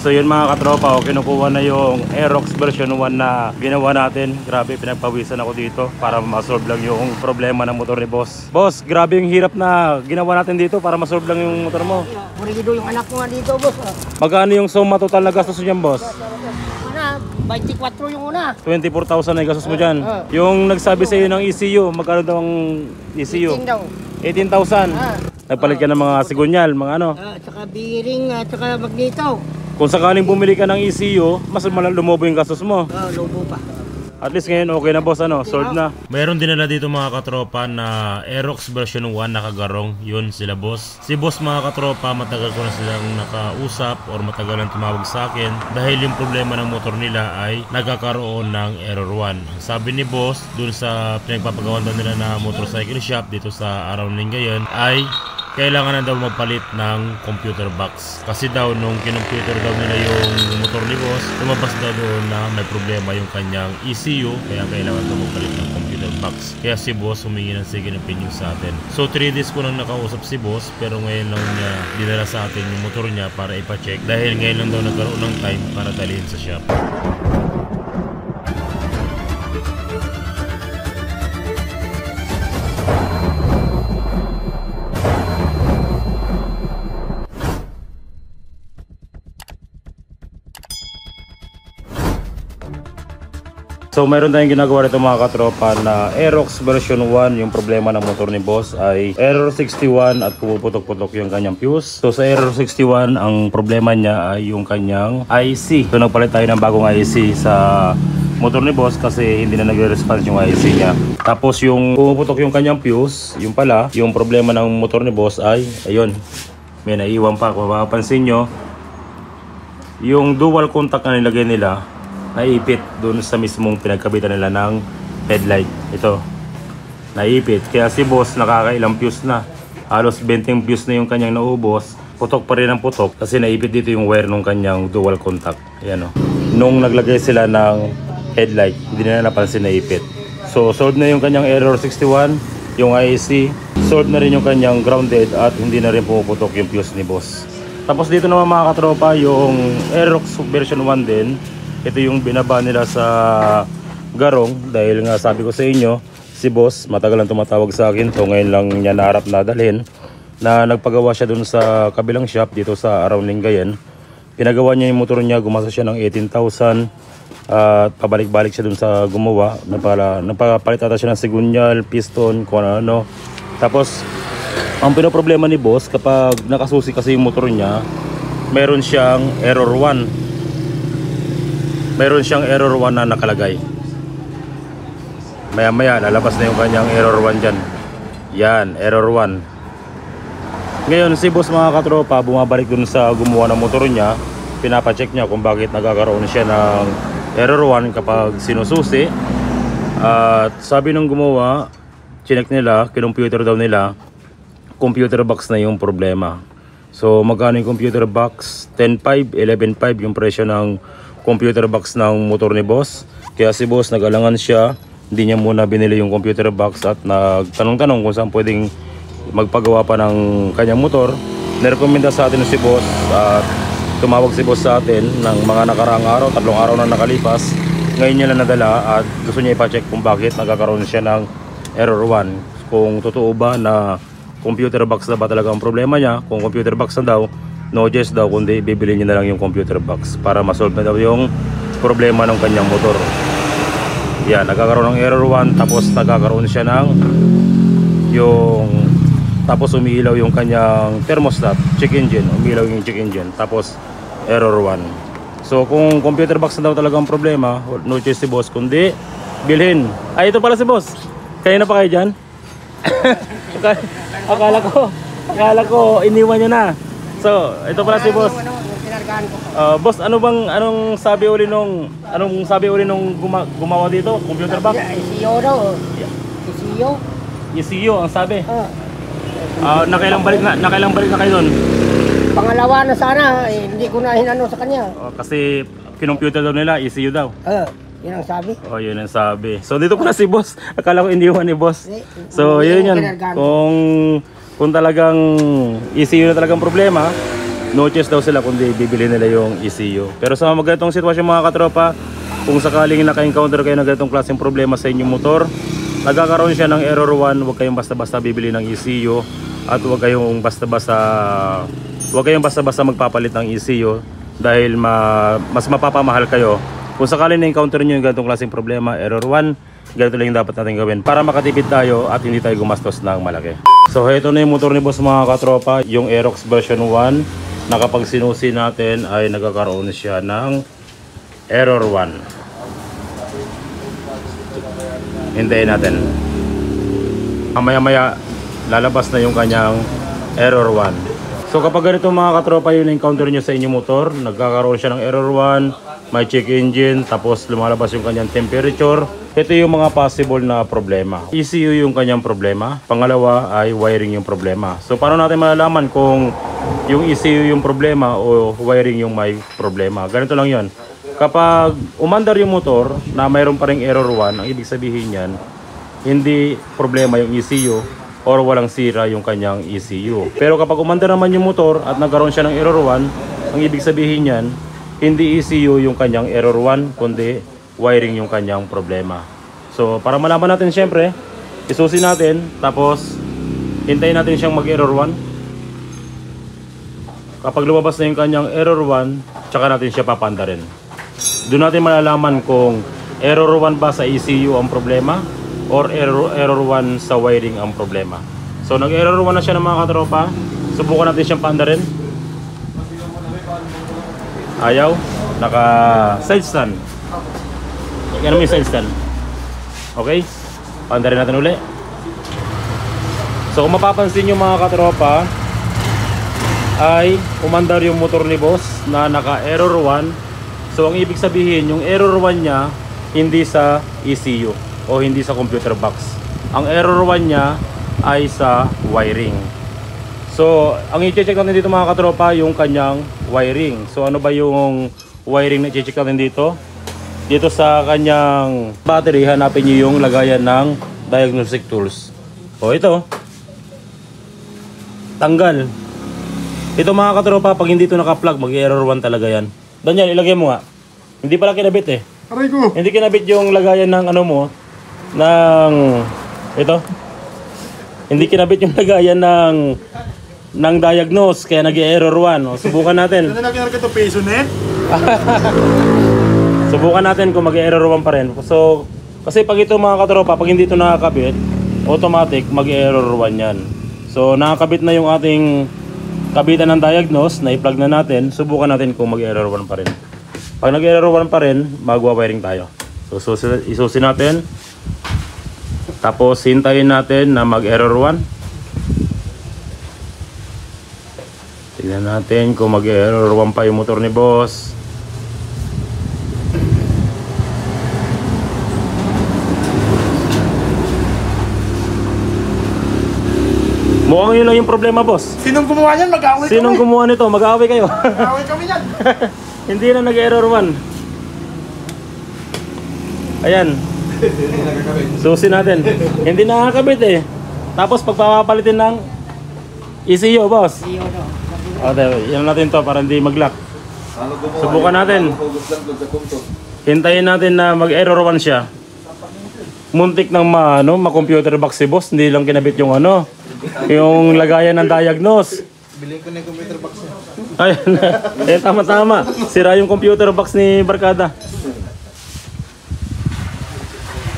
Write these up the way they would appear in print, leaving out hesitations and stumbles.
So yun mga katropa, kinukuha na yung Aerox version 1 na ginawa natin. Grabe, pinagpawisan ako dito para ma-solve lang yung problema ng motor ni boss. Boss, grabe yung hirap na ginawa natin dito para ma-solve lang yung motor mo. Burigido yung anak ko nga dito, boss. Magkano yung suma total na gastos niyan, boss? 24 yung una. 24,000 na yung gastos mo dyan. Yung nagsabi sa iyo ng ECU, magkano daw ang ECU? 18 daw. 18,000. Nagpalit ka ng mga sigunyal, mga ano. Tsaka bearing, tsaka magneto. Kung sakaling bumili ka ng ECU, mas lumobo yung gastos mo. Lobo pa. At least ngayon okay na boss, ano, solved na. Mayroon dinala dito mga katropa na Aerox version 1 nakagarong. Yun sila boss. Si boss mga katropa, matagal ko na silang nakausap or matagal lang tumawag sa akin dahil yung problema ng motor nila ay nagkakaroon ng error 1. Sabi ni boss dun sa pinagpapagawan daw nila na motorcycle shop dito sa Around Lingayen ay kailangan na daw magpalit ng computer box. Kasi daw nung kinomputer daw nila yung motor ni boss, lumabas daw doon na may problema yung kanyang ECU, kaya kailangan daw magpalit ng computer box. Kaya si boss humingi ng second opinion sa atin. So 3 days ko nang nakausap si boss, pero ngayon lang niya dinala sa atin yung motor niya para ipacheck dahil ngayon lang daw nagkaroon ng time para dalhin sa shop. So meron tayong ginagawa rito mga katropa na Aerox version 1. Yung problema ng motor ni boss ay error 61 at pumuputok-putok yung kanyang fuse. So sa error 61 ang problema niya ay yung kanyang IC. So nagpalit tayo ng bagong IC sa motor ni boss kasi hindi na nagre-response yung IC niya. Tapos yung pumuputok yung kanyang fuse, yung pala, yung problema ng motor ni boss ay ayun, may naiwan pa. Kung mapapansin nyo, yung dual contact na nilagay nila naipit doon sa mismong pinagkabitan nila ng headlight. Ito, naipit. Kaya si boss nakakailang fuse na. Halos 20 fuse na yung kanyang naubos. Putok pa rin ang putok kasi naipit dito yung wire ng kanyang dual contact. Ayan o. Nung naglagay sila ng headlight, hindi na napansin na ipit. So, solved na yung kanyang error 61, yung IC. Solved na rin yung kanyang grounded at hindi na rin pumuputok yung fuse ni boss. Tapos dito naman mga katropa, yung Aerox version 1 din. Ito yung binaba nila sa garong dahil nga sabi ko sa inyo, si boss matagal lang tumatawag sa akin. So ngayon lang niya naharap na dalhin na nagpagawa siya dun sa kabilang shop dito sa Around Lingayen. Pinagawa niya yung motor niya, gumasa siya ng 18,000 at pabalik-balik siya dun sa gumawa. Napapalit ata siya ng sigunyal, piston, kung ano. Tapos ang pinoproblema ni boss kapag nakasusi kasi yung motor niya, meron siyang error 1. Meron siyang error 1 na nakalagay. Maya maya lalabas na yung kanyang error 1 dyan. Yan, error 1. Ngayon si boss mga katropa, bumabalik dun sa gumawa ng motor niya. Pinapacheck niya kung bakit nagkakaroon siya ng error 1 kapag sinususi. At sabi ng gumawa, chinek nila, kinomputer daw nila, computer box na yung problema. So magkano yung computer box? 10.5, 11.5 yung presyo ng computer box ng motor ni boss. Kaya si boss nag-alangan siya, hindi niya muna binili yung computer box at nagtanong-tanong kung saan pwedeng magpagawa pa ng kanyang motor. Nirekomenda sa atin si boss at tumawag si boss sa atin ng mga nakaraang araw, 3 araw na nakalipas. Ngayon niya lang nadala at gusto niya ipacheck kung bakit nagkakaroon siya ng error 1. Kung totoo ba na computer box na ba talaga ang problema niya. Kung computer box na daw, no just daw, kundi bibili niya na lang yung computer box para ma-solve na daw yung problema ng kanyang motor. Yan, nagkakaroon ng error 1 tapos nagkakaroon siya ng tapos umiilaw yung kanyang thermostat, check engine, umiilaw yung check engine, tapos error 1. So kung computer box na daw talaga ang problema, no choice si boss kundi bilhin. Ay, ito pala si boss. Kanina pa kayo dyan? Akala ko iniwan niya na. So, ito pala si boss. Boss, anong sabi uli nung gumawa dito? Computer box? ECU daw. ECU. ECU ang sabi. Nakailang balik na kayo doon? Pangalawa na sana, hindi ko na hinano sa kanya. Kasi kinomputer daw nila, ECU daw. Yun ang sabi. Yun ang sabi. So dito pala si boss. Akala ko iniwan ni boss. So yun yan. Kung talagang ECU na talagang problema, no choice daw sila kundi bibili nila yung ECU. Pero sa mga ganitong sitwasyon mga katropa, kung sakaling naka-encounter kayo ng ganitong klaseng problema sa inyong motor, nagkakaroon siya ng error 1, huwag kayong basta-basta bibili ng ECU at huwag kayong basta-basta magpapalit ng ECU dahil mas mapapamahal kayo. Kung sakaling na-encounter nyo yung ganitong klaseng problema, error 1, ganito lang yung dapat natin gawin para makatipid tayo at hindi tayo gumastos ng malaki. So ito na yung motor ni boss mga katropa, yung Aerox version 1 na kapag sinusi natin ay nagkakaroon siya ng error 1. Hintayin natin. Maya-maya lalabas na yung kanyang error 1. So kapag ganito mga katropa yung encounter nyo sa inyong motor, nagkakaroon siya ng error 1, may check engine, tapos lumalabas yung kanyang temperature. Ito yung mga possible na problema. ECU yung kanyang problema. Pangalawa ay wiring yung problema. So paano natin malalaman kung yung ECU yung problema o wiring yung may problema? Ganito lang yon. Kapag umandar yung motor na mayroon pa ring error 1, ang ibig sabihin yan, hindi problema yung ECU or walang sira yung kanyang ECU. Pero kapag umandar naman yung motor at nagkaroon siya ng error 1, ang ibig sabihin yan, hindi ECU yung kanyang error 1, kundi wiring yung kanyang problema. So para malaman natin, syempre isusi natin, tapos hintayin natin siyang mag-error 1. Kapag lumabas na yung kanyang error 1, tsaka natin siya papandarin. Doon natin malalaman kung error 1 ba sa ECU ang problema or error 1 sa wiring ang problema. So nag-error 1 na siya ng mga katropa. Subukan natin siyang paandarin. Ayaw. Naka side stand. Yan naman yung side stand. Okay, paandarin natin uli. So kung mapapansin nyo mga katropa, ay umandar yung motor ni boss na naka error 1. So ang ibig sabihin, yung error 1 niya hindi sa ECU o hindi sa computer box. Ang error 1 niya ay sa wiring. So ang i-check natin dito mga katropa, yung kanyang wiring. So ano ba yung wiring na i-check natin dito? Dito sa kanyang battery, hanapin nyo yung lagayan ng diagnostic tools. O ito, tanggal. Ito mga katropa, pag hindi ito naka-plug, mag-error 1 talaga yan. Daniel, ilagay mo nga. Hindi pala kinabit eh. Aray ko! Hindi kinabit yung lagayan ng ano mo, ng ito. Hindi kinabit yung lagayan ng diagnose, kaya nag-error 1. O, subukan natin. Ano na kinarga ito? Peso net? Subukan natin kung mag-error 1 pa rin. So, kasi pag ito mga katropa, pag hindi ito nakakabit, automatic mag-error 1 yan. So, nakakabit na yung ating kabitan ng diagnose, na i-plug na natin. Subukan natin kung mag-error 1 pa rin. Pag nag-error 1 pa rin, magwa-wiring tayo. So, isusi natin. Tapos, hintayin natin na mag-error 1. Tingnan natin kung mag-error 1 pa yung motor ni boss. Mukhang yun lang yung problema, boss. Sinong gumawa niyan? Mag-away kami. Sinong gumawa nito? Mag-aaway kayo. Mag-away kami yan. Hindi na nag-error 1. Ayan. Susi natin. Hindi nakakabit eh. Tapos pagpapalitin ng ECU, boss. Okay, yan natin to para hindi mag-lock. Subukan natin. Hintayin natin na mag-error 1 siya. Muntik ng ma-computer box si boss. Hindi lang kinabit yung yung lagayan ng diagnose. Bilhin ko na yung computer box niya. Ayun. Tama-tama. Sira yung computer box ni Barkada.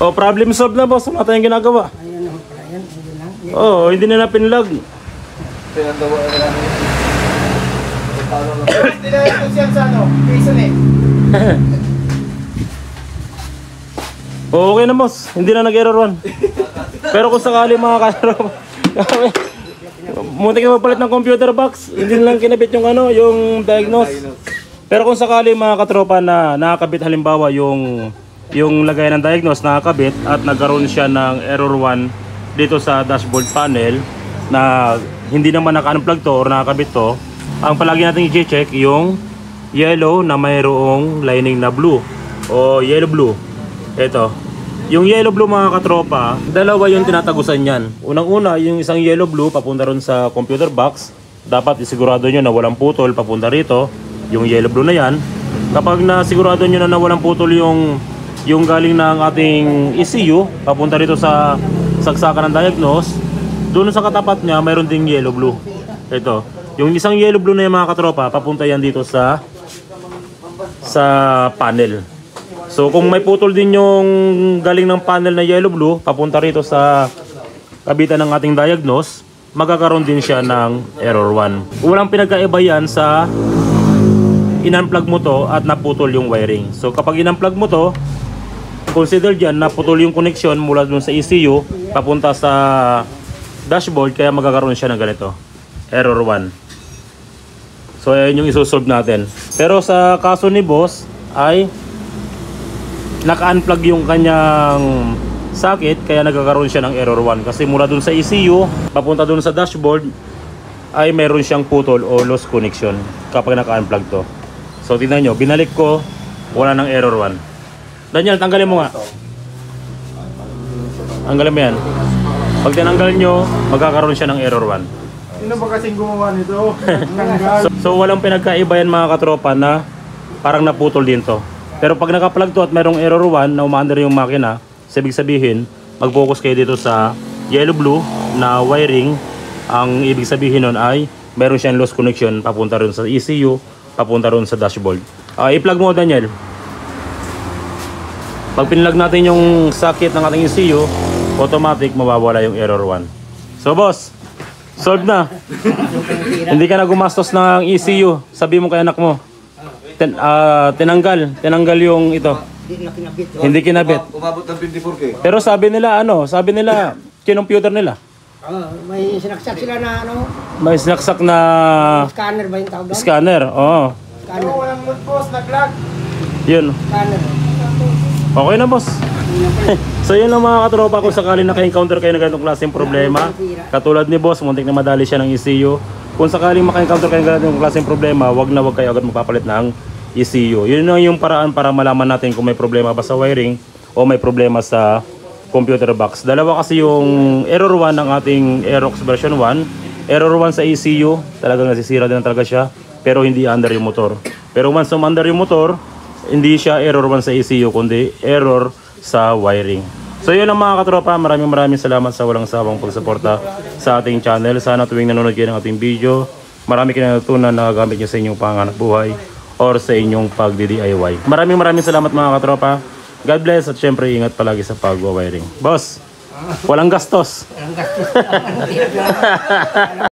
Oh, problem solved na, boss. Ano tayong ginagawa? Oh, hindi na pinlog. Pinandawa na lang. Hindi na ito siya sa peso net. Oh, okay na, boss. Hindi na nag-error 1. Pero kung sakali mga karoon, muntik na magpalit ng computer box, hindi lang kinabit yung yung diagnose. Pero kung sakali mga katropa na nakakabit halimbawa yung lagay ng diagnose nakakabit at nagkaroon siya ng error 1 dito sa dashboard panel na hindi naman naka-unplug to or nakakabit to, ang palagi natin i-check yung yellow na mayroong lining na blue o yellow blue. Ito. Yung yellow blue mga katropa, dalawa yung tinatagusan yan. Unang-una, yung isang yellow blue papunta ron sa computer box. dapat isigurado nyo na walang putol papunta rito, yung yellow blue na yan. Kapag nasigurado nyo na walang putol yung galing ng ating ECU papunta rito sa saksakan ng diagnose, doon sa katapat niya mayroon ding yellow blue. Ito, yung isang yellow blue na yung mga katropa, papunta yan dito sa panel. So kung may putol din yung galing ng panel na yellow blue papunta rito sa kabitan ng ating diagnose, magkakaroon din siya ng error 1. Walang pinagkaiba yan sa in-unplug mo to at naputol yung wiring. So kapag in-unplug mo to, consider dyan naputol yung connection mula dun sa ECU papunta sa dashboard, kaya magkakaroon siya ng ganito, error 1. So ayun yung isosolve natin. Pero sa kaso ni boss ay naka-unplug yung kanyang socket, kaya nagkakaroon siya ng error 1 kasi mula dun sa ECU papunta dun sa dashboard ay meron siyang putol o lost connection kapag naka-unplug to. So tingnan nyo, binalik ko, wala ng error 1. Daniel, tanggalin mo nga. Tanggalin mo yan. Pag tinanggal nyo, magkakaroon siya ng error 1. Sino ba kasing gumawa nito? So walang pinagkaiba yan mga katropa na parang naputol din to. Pero pag naka-plug to at merong error 1 na umaandar yung makina, ibig sabihin, mag-focus kayo dito sa yellow-blue na wiring. Ang ibig sabihin nun ay meron siyang lost connection papunta rin sa ECU, papunta rin sa dashboard. I-plug mo, Daniel. Pag pinlag natin yung socket ng ating ECU, automatic mawawala yung error 1. So boss, solved na. Hindi ka na gumastos ng ECU. Sabi mo kay anak mo, tinanggal yung ito. Hindi kinabit. Umabot ng 24K. Pero sabi nila kinomputer nila. May sinaksak sila na May sinaksak na scanner ba yung tawag doon? scanner. Oo. Scanner. Walang mood boss, nag-lag. Yun. Scanner. Okay na boss. So yun lang mga katropa, kung sakali naka-encounter kayo ng ganitong klaseng problema, katulad ni boss, muntik na madali siya ng ECU. Kung sakaling maka-encounter kayo ng ganitong klaseng problema, wag kayo agad magpapalit ng ECU. Yun lang yung paraan para malaman natin kung may problema ba sa wiring o may problema sa computer box. Dalawa kasi yung error 1 ng ating Aerox version 1. Error 1 sa ECU, talagang nasisira din talaga siya, pero hindi under yung motor. Pero once under yung motor, hindi siya error 1 sa ECU, kundi error sa wiring. So yun lang mga katropa, maraming salamat sa walang sawang pagsuporta sa ating channel. Sana tuwing nanonood kayo ng ating video, marami kayo natutunan na gamit nyo sa inyong panganap buhay or sa inyong pagdi-DIY. Maraming salamat mga katropa. God bless at syempre ingat palagi sa pag-wiring. Boss, walang gastos. Walang gastos.